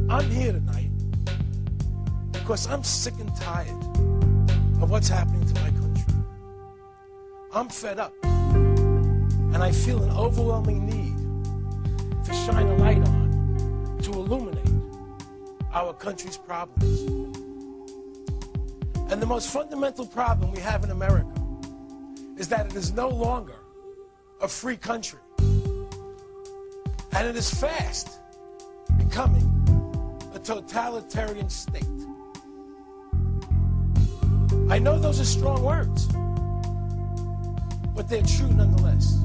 I'm here tonight because I'm sick and tired of what's happening to my country. I'm fed up, and I feel an overwhelming need to shine a light on, to illuminate our country's problems. And the most fundamental problem we have in America is that it is no longer a free country. And it is fast becoming a totalitarian state. I know those are strong words, but they're true nonetheless.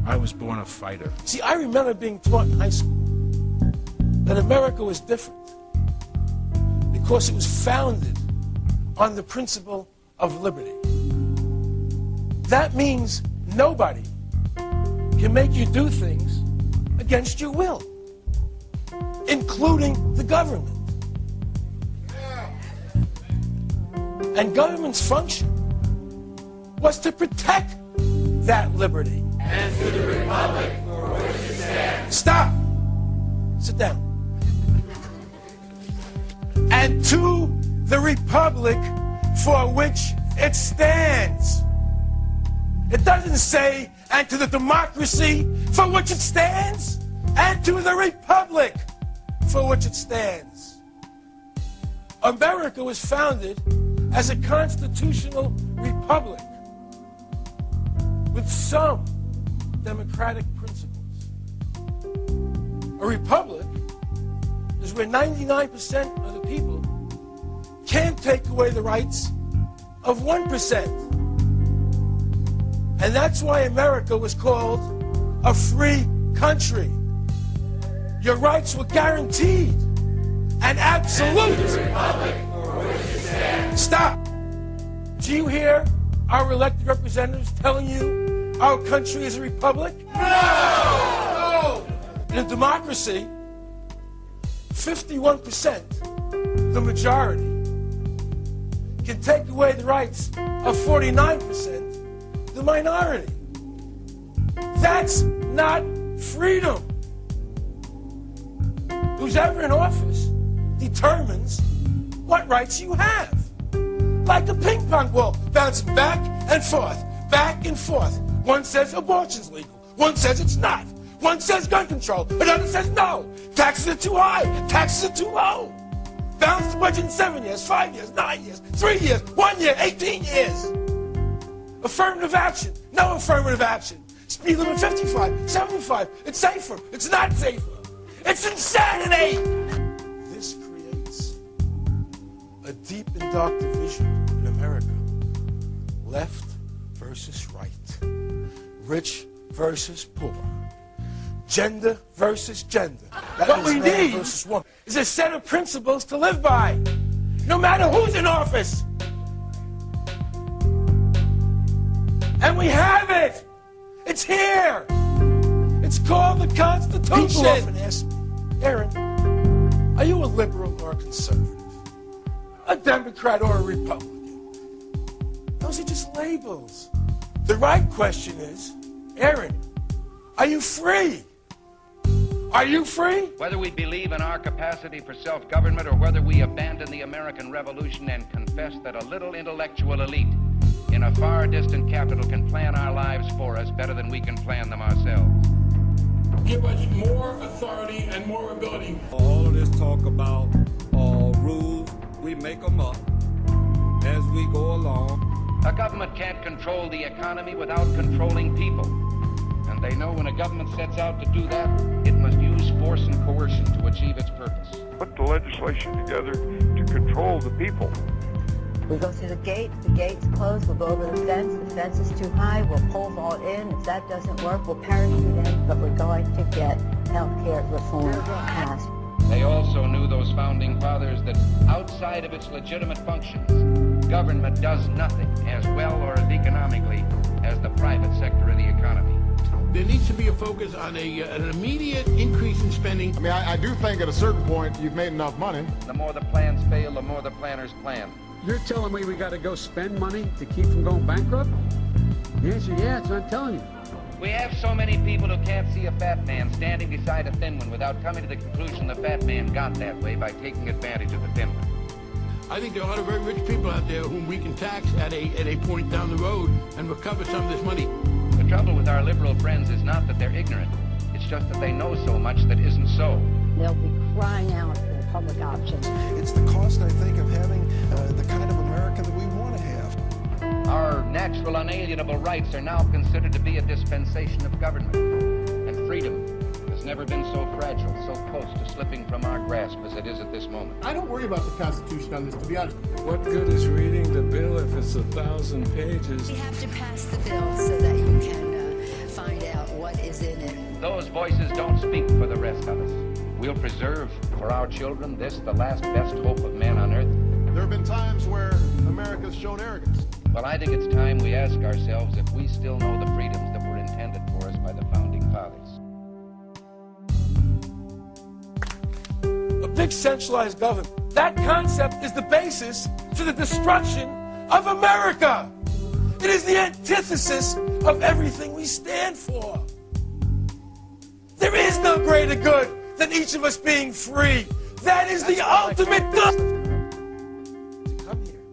I was born a fighter. See, I remember being taught in high school that America was different because it was founded on the principle of liberty. That means nobody can make you do things against your will, including the government. And government's function was to protect that liberty. And to the republic for which it stands. Stop. Sit down. And to the republic for which it stands. It doesn't say, and to the democracy for which it stands, and to the republic for which it stands. America was founded as a constitutional republic with some democratic principles. A republic is where 99% of the people can't take away the rights of 1%. And that's why America was called a free country. Your rights were guaranteed and absolute. And to the republic for which it stands. Stop. Do you hear our elected representatives telling you our country is a republic? No! In a democracy, 51%, the majority, can take away the rights of 49%, the minority. That's not freedom. Who's ever in office determines what rights you have. Like a ping pong ball, bouncing back and forth, back and forth. One says abortion's legal, one says it's not. One says gun control, another says no. Taxes are too high, taxes are too low. Balance the budget in 7 years, 5 years, 9 years, 3 years, 1 year, 18 years. Affirmative action, no affirmative action. Speed limit 55, 75, it's safer, it's not safer. It's insanity! This creates a deep and dark division in America. Left versus right. Rich versus poor. Gender versus gender. What we need is a set of principles to live by, no matter who's in office. And we have it. It's here. It's called the Constitution. People often ask me, Aaron, are you a liberal or a conservative? A Democrat or a Republican? Those are just labels. The right question is, Aaron, are you free? Are you free? Whether we believe in our capacity for self-government or whether we abandon the American Revolution and confess that a little intellectual elite in a far distant capital can plan our lives for us better than we can plan them ourselves. Give us more authority and more ability. All of this talk about rules, we make them up as we go along. A government can't control the economy without controlling people. And they know when a government sets out to do that, it must use force and coercion to achieve its purpose. Put the legislation together to control the people. We go through the gate's closed, we'll go over the fence is too high, we'll pole vault in. If that doesn't work, we'll parachute in, but we're going to get health care reform passed. They also knew, those founding fathers, that outside of its legitimate functions, government does nothing as well or as economically as the private sector of the economy. There needs to be a focus on an immediate increase in spending. I mean, I do think at a certain point you've made enough money. The more the plans fail, the more the planners plan. You're telling me we got to go spend money to keep from going bankrupt? The answer, yeah, that's what I'm telling you. We have so many people who can't see a fat man standing beside a thin one without coming to the conclusion the fat man got that way by taking advantage of the thin one. I think there are a lot of very rich people out there whom we can tax at a point down the road and recover some of this money. The trouble with our liberal friends is not that they're ignorant. It's just that they know so much that isn't so. They'll be crying out for the public option. It's the cost, I think, of having the kind of America that we want to have. Our natural unalienable rights are now considered to be a dispensation of government. And freedom has never been so fragile, so close to slipping from our grasp as it is at this moment. I don't worry about the Constitution on this, to be honest. What good is reading the bill if it's 1,000 pages? We have to pass the bill so that you can find out what is in it. Those voices don't speak for the rest of us. We'll preserve for our children this, the last best hope of man on earth. There have been times where America's shown arrogance. Well, I think it's time we ask ourselves if we still know the freedoms that were intended for us by the Founding Fathers. A big centralized government. That concept is the basis for the destruction of America. It is the antithesis of everything we stand for. There is no greater good than each of us being free. That is the ultimate good. To come here,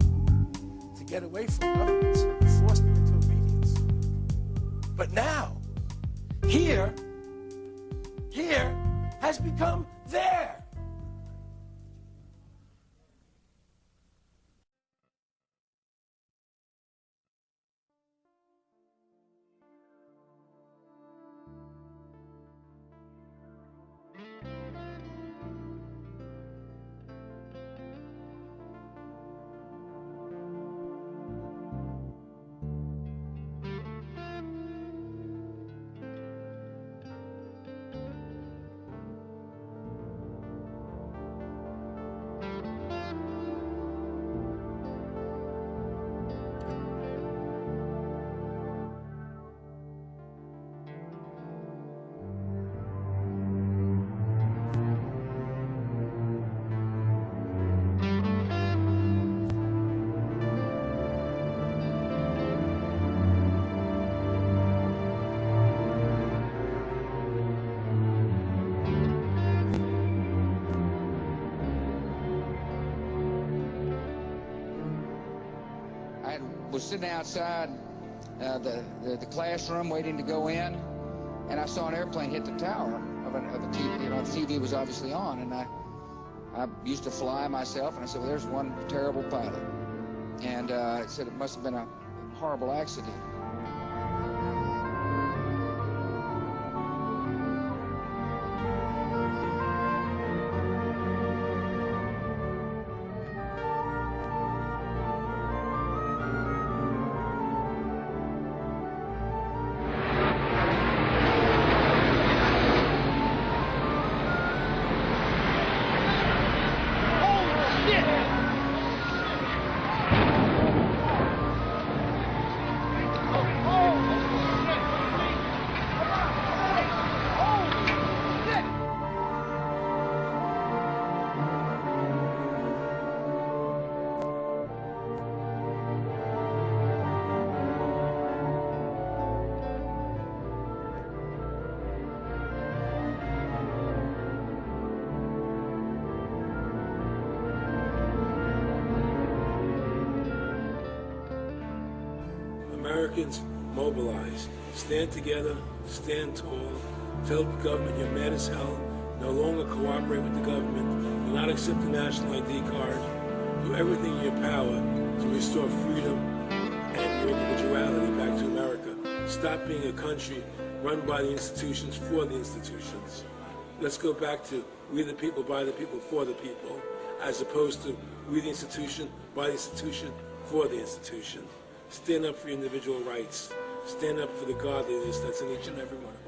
to get away from governments, force them into obedience. But now, here has become there. Was sitting outside the classroom waiting to go in, and I saw an airplane hit the tower of a TV. You know, the TV was obviously on, and I used to fly myself, and I said, well, there's one terrible pilot. And it said it must have been a horrible accident. Americans, mobilize. Stand together, stand tall. Tell the government you're mad as hell. No longer cooperate with the government. Do not accept the national ID card. Do everything in your power to restore freedom and your individuality back to America. Stop being a country run by the institutions for the institutions. Let's go back to we the people, by the people, for the people, as opposed to we the institution, by the institution, for the institution. Stand up for your individual rights. Stand up for the godliness that's in each and every one of us.